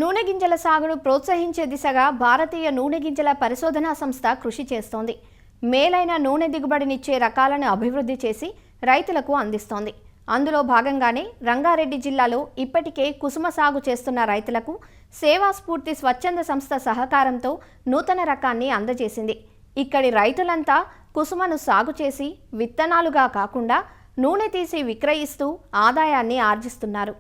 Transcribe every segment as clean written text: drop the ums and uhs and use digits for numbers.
నూనె గింజల సాగును ప్రోత్సహించే దిశగా భారతీయ నూనె గింజల పరిశోధనా సంస్థ కృషి చేస్తోంది. మేలైన నూనె దిగుబడినిచ్చే రకాలను అభివృద్ధి చేసి రైతులకు అందిస్తోంది. అందులో భాగంగానే రంగారెడ్డి జిల్లాలో ఇప్పటికే కుసుమ సాగు చేస్తున్న రైతులకు సేవా స్ఫూర్తి స్వచ్ఛంద సంస్థ సహకారంతో నూతన రకాన్ని అందజేసింది. ఇక్కడి రైతులంతా కుసుమను సాగు చేసి విత్తనాలుగా కాకుండా నూనె తీసి విక్రయిస్తూ ఆదాయాన్ని ఆర్జిస్తున్నారు.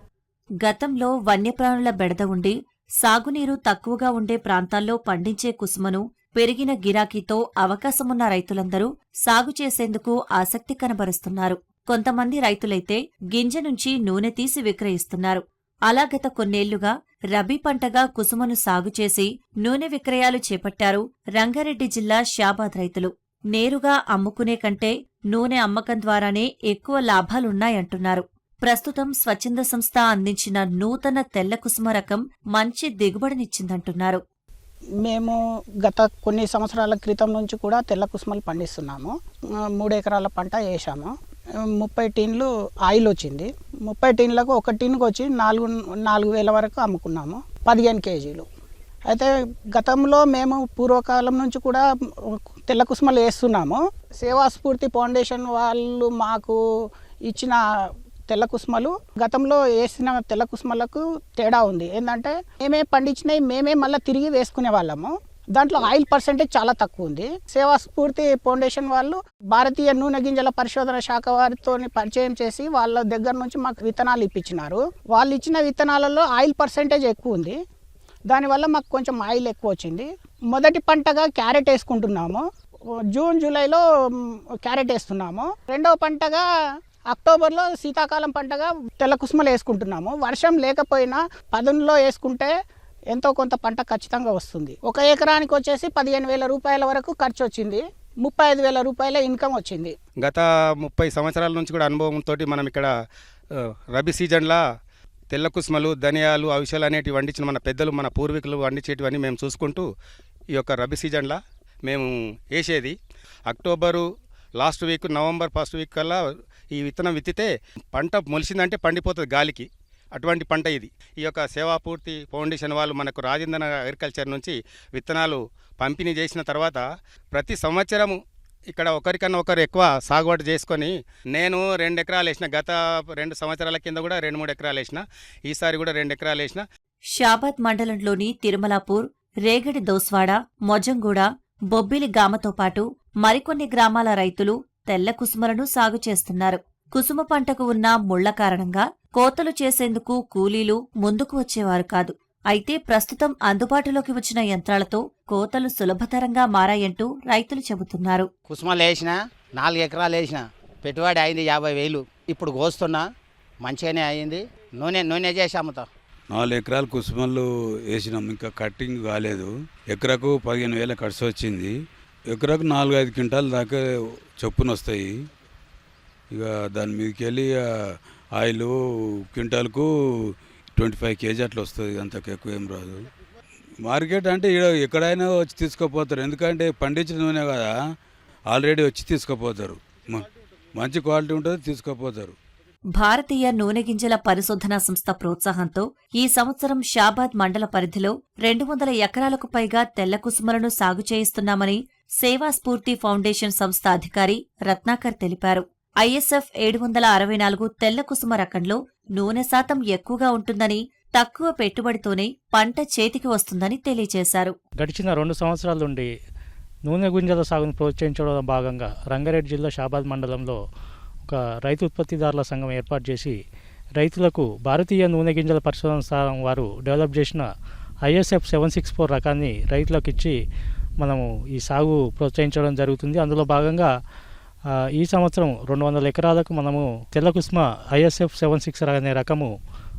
గతంలో వన్యప్రాణుల బెడద ఉండి సాగునీరు తక్కువగా ఉండే ప్రాంతాల్లో పండించే కుసుమను పెరిగిన గిరాకీతో అవకాశమున్న రైతులందరూ సాగు చేసేందుకు ఆసక్తి కనబరుస్తున్నారు. కొంతమంది రైతులైతే గింజ నుంచి నూనె తీసి విక్రయిస్తున్నారు. అలా గత కొన్నేళ్లుగా రబీ పంటగా కుసుమను సాగు చేసి నూనె విక్రయాలు చేపట్టారు రంగారెడ్డి జిల్లా షాబాద్ రైతులు. నేరుగా అమ్ముకునే కంటే నూనె అమ్మకం ద్వారానే ఎక్కువ లాభాలున్నాయంటున్నారు. ప్రస్తుతం స్వచ్ఛంద సంస్థ అందించిన నూతన తెల్ల కుసుమ రకం మంచి దిగుబడినిచ్చిందంటున్నారు. మేము గత కొన్ని సంవత్సరాల క్రితం నుంచి కూడా తెల్ల కుసుమలు పండిస్తున్నాము. 3 ఎకరాల పంట వేసాము. 30 టీన్లు ఆయిల్ వచ్చింది. 30 టీన్లకు ఒక టీన్కి వచ్చి 4,000 వరకు అమ్ముకున్నాము. 15 కేజీలు. అయితే గతంలో మేము పూర్వకాలం నుంచి కూడా తెల్ల కుసుమలు వేస్తున్నాము. సేవా స్ఫూర్తి ఫౌండేషన్ వాళ్ళు మాకు ఇచ్చిన తెల్ల కుసుమలు గతంలో వేసిన తెల్ల కుసుమలకు తేడా ఉంది. ఏంటంటే మేమే పండించినవి మేమే మళ్ళీ తిరిగి వేసుకునే వాళ్ళము. దాంట్లో ఆయిల్ పర్సెంటేజ్ చాలా తక్కువ ఉంది. సేవా స్ఫూర్తి ఫౌండేషన్ వాళ్ళు భారతీయ నూనె గింజల పరిశోధన శాఖ వారితో పరిచయం చేసి వాళ్ళ దగ్గర నుంచి మాకు విత్తనాలు ఇప్పించినారు. వాళ్ళు ఇచ్చిన విత్తనాలలో ఆయిల్ పర్సెంటేజ్ ఎక్కువ ఉంది. దానివల్ల మాకు కొంచెం ఆయిల్ ఎక్కువ వచ్చింది. మొదటి పంటగా క్యారెట్ వేసుకుంటున్నాము. జూన్ జూలైలో క్యారెట్ వేస్తున్నాము. రెండవ పంటగా అక్టోబర్లో శీతాకాలం పంటగా తెల్ల కుసుమలు వేసుకుంటున్నాము. వర్షం లేకపోయినా పదునులో వేసుకుంటే ఎంతో కొంత పంట ఖచ్చితంగా వస్తుంది. 1 ఎకరానికి వచ్చేసి 15,000 రూపాయల వరకు ఖర్చు వచ్చింది. 35,000 రూపాయల ఇన్కమ్ వచ్చింది. గత 30 సంవత్సరాల నుంచి కూడా అనుభవంతో మనం ఇక్కడ రబీ సీజన్లా తెల్ల కుసుమలు, ధనియాలు, అవిసెలు అనేటివి వండించిన మన పెద్దలు, మన పూర్వీకులు వండించేటివన్నీ మేము చూసుకుంటూ ఈ యొక్క రబీ సీజన్లా మేము వేసేది. October last week, November first week కల్లా ఈ విత్తనం విత్తితే పంట మొలిసిందంటే పండిపోతుంది గాలికి. అటువంటి పంట ఇది. ఈ యొక్క సేవాపూర్తి ఫౌండేషన్ వాళ్ళు మనకు రాజేంద్ర అగ్రికల్చర్ నుంచి విత్తనాలు పంపిణీ చేసిన తర్వాత ప్రతి సంవత్సరము ఇక్కడ ఒకరికన్నా ఒకరు ఎక్కువ సాగుబడి చేసుకొని నేను 2 ఎకరాలు వేసిన. గత 2 సంవత్సరాల కింద కూడా 2-3 ఎకరాలు వేసిన. ఈసారి కూడా 2 ఎకరాలు వేసిన. షాబాద్ మండలంలోని తిరుమలాపూర్, రేగడి దోస్వాడ, మొజంగూడ, బొబ్బిలి గామతో పాటు మరికొన్ని గ్రామాల రైతులు తెల్ల కుసుమలను సాగు చేస్తున్నారు. కుసుమ పంటకు ఉన్న ముళ్ల కారణంగా కోతలు చేసేందుకు కూలీలు ముందుకు వచ్చేవారు కాదు. అయితే ప్రస్తుతం అందుబాటులోకి వచ్చిన యంత్రాలతో కోతలు సులభతరంగా మారాయంటూ రైతులు చెబుతున్నారు. కుసుమలు వేసిన 4 ఎకరాలు వేసిన, పెట్టుబడి అయింది 50,000. ఇప్పుడు కోస్తున్నా, మంచిగానే అయింది. నూనె చేసి అమ్ముతాం. 4 ఎకరాలు కుసుమలు వేసినాం, ఇంకా కట్టింగ్ కాలేదు. ఎకరకు 15,000 ఖర్చు వచ్చింది. ఎకరకు 4-5 క్వింటాల దాకా చొప్పున వస్తాయి. ఇక దాని మీదకి వెళ్ళి ఆయిల్ క్వింటాల్కు 25 కేజీ అట్లా వస్తుంది. అంతకు ఎక్కువ ఏం రాదు. మార్కెట్ అంటే ఎక్కడైనా వచ్చి తీసుకుపోతారు. ఎందుకంటే పండించిన నూనె కదా, ఆల్రెడీ వచ్చి తీసుకుపోతారు. మంచి క్వాలిటీ ఉంటుంది, తీసుకుపోతారు. భారతీయ నూనె గింజల పరిశోధనా సంస్థ ప్రోత్సాహంతో ఈ సంవత్సరం షాబాద్ మండల పరిధిలో 200 ఎకరాలకు పైగా తెల్ల కుసుమలను సాగు చేయిస్తున్నామని సేవా స్ఫూర్తి ఫౌండేషన్ సంస్థ అధికారి రత్నాకర్ తెలిపారు. ఐఎస్ఎఫ్ 764 తెల్ల కుసుమ రకంలో నూనె శాతం ఎక్కువగా ఉంటుందని, తక్కువ పెట్టుబడితోనే పంట చేతికి వస్తుందని తెలియజేశారు. గడిచిన 2 సంవత్సరాల నుండి నూనె గింజల సాగును ప్రోత్సహించడంలో భాగంగా రంగారెడ్డి జిల్లా షాబాద్ మండలంలో ఒక రైతు ఉత్పత్తిదారుల సంఘం ఏర్పాటు చేసి రైతులకు భారతీయ నూనె గింజల పరిశోధన సంస్థ వారు డెవలప్ చేసిన ISF 764 రకాన్ని రైతులకు ఇచ్చి మనము ఈ సాగు ప్రోత్సహించడం జరుగుతుంది. అందులో భాగంగా ఈ సంవత్సరం 200 ఎకరాలకు మనము తెల్ల కుసుమ ISF 76 అనే రకము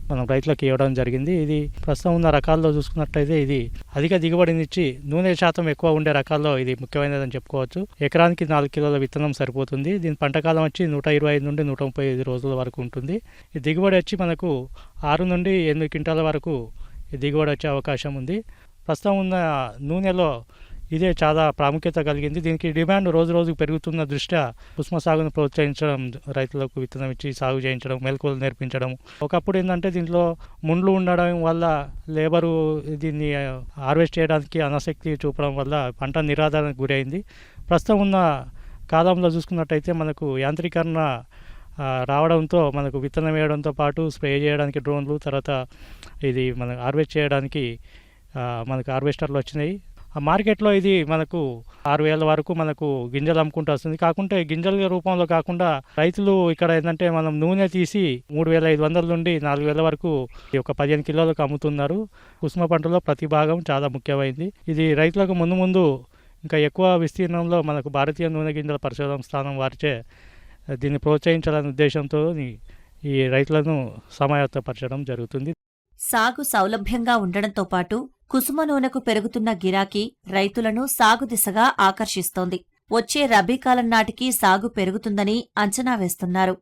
మనం రైతులకు ఇవ్వడం జరిగింది. ఇది ప్రస్తుతం ఉన్న రకాల్లో చూసుకున్నట్లయితే ఇది అధిక దిగుబడినిచ్చి నూనె శాతం ఎక్కువ ఉండే రకాల్లో ఇది ముఖ్యమైనదని చెప్పుకోవచ్చు. ఎకరానికి 4 కిలోల విత్తనం సరిపోతుంది. దీని పంటకాలం వచ్చి 125 నుండి 135 రోజుల వరకు ఉంటుంది. ఈ దిగుబడి వచ్చి మనకు 6 నుండి 8 క్వింటాల వరకు ఈ దిగుబడి వచ్చే అవకాశం ఉంది. ప్రస్తుతం ఉన్న నూనెలో ఇదే చాలా ప్రాముఖ్యత కలిగింది. దీనికి డిమాండ్ రోజు రోజుకు పెరుగుతున్న దృష్ట్యా కుసుమ సాగును ప్రోత్సహించడం, రైతులకు విత్తనం ఇచ్చి సాగు చేయించడం, మెలకువలు నేర్పించడం. ఒకప్పుడు ఏంటంటే దీంట్లో ముండ్లు ఉండడం వల్ల లేబరు దీన్ని హార్వెస్ట్ చేయడానికి అనాసక్తి చూపడం వల్ల పంట నిరాదరణకు గురైంది. ప్రస్తుతం ఉన్న కాలంలో చూసుకున్నట్టయితే మనకు యాంత్రీకరణ రావడంతో మనకు విత్తనం వేయడంతో పాటు స్ప్రే చేయడానికి డ్రోన్లు, తర్వాత ఇది మనకు హార్వెస్ట్ చేయడానికి మనకు హార్వెస్టర్లు వచ్చినాయి. ఆ మార్కెట్లో ఇది మనకు 6,000 వరకు మనకు గింజలు అమ్ముకుంటూ వస్తుంది. కాకుంటే గింజల రూపంలో కాకుండా రైతులు ఇక్కడ ఏంటంటే మనం నూనె తీసి 3,500 నుండి 4,000 వరకు ఒక 15 కిలోలకు అమ్ముతున్నారు. కుసుమ పంటలో ప్రతి భాగం చాలా ముఖ్యమైనది. ఇది రైతులకు ముందు ఇంకా ఎక్కువ విస్తీర్ణంలో మనకు భారతీయ నూనె గింజల పరిశోధన స్థానం వారిచే దీన్ని ప్రోత్సహించాలనే ఉద్దేశంతో ఈ రైతులను సమాయత్తపరచడం జరుగుతుంది. సాగు సౌలభ్యంగా ఉండడంతో పాటు కుసుమ నూనెకు పెరుగుతున్న గిరాకీ రైతులను సాగు దిశగా ఆకర్షిస్తోంది. వచ్చే రబీ కాలం నాటికి సాగు పెరుగుతుందని అంచనా వేస్తున్నారు.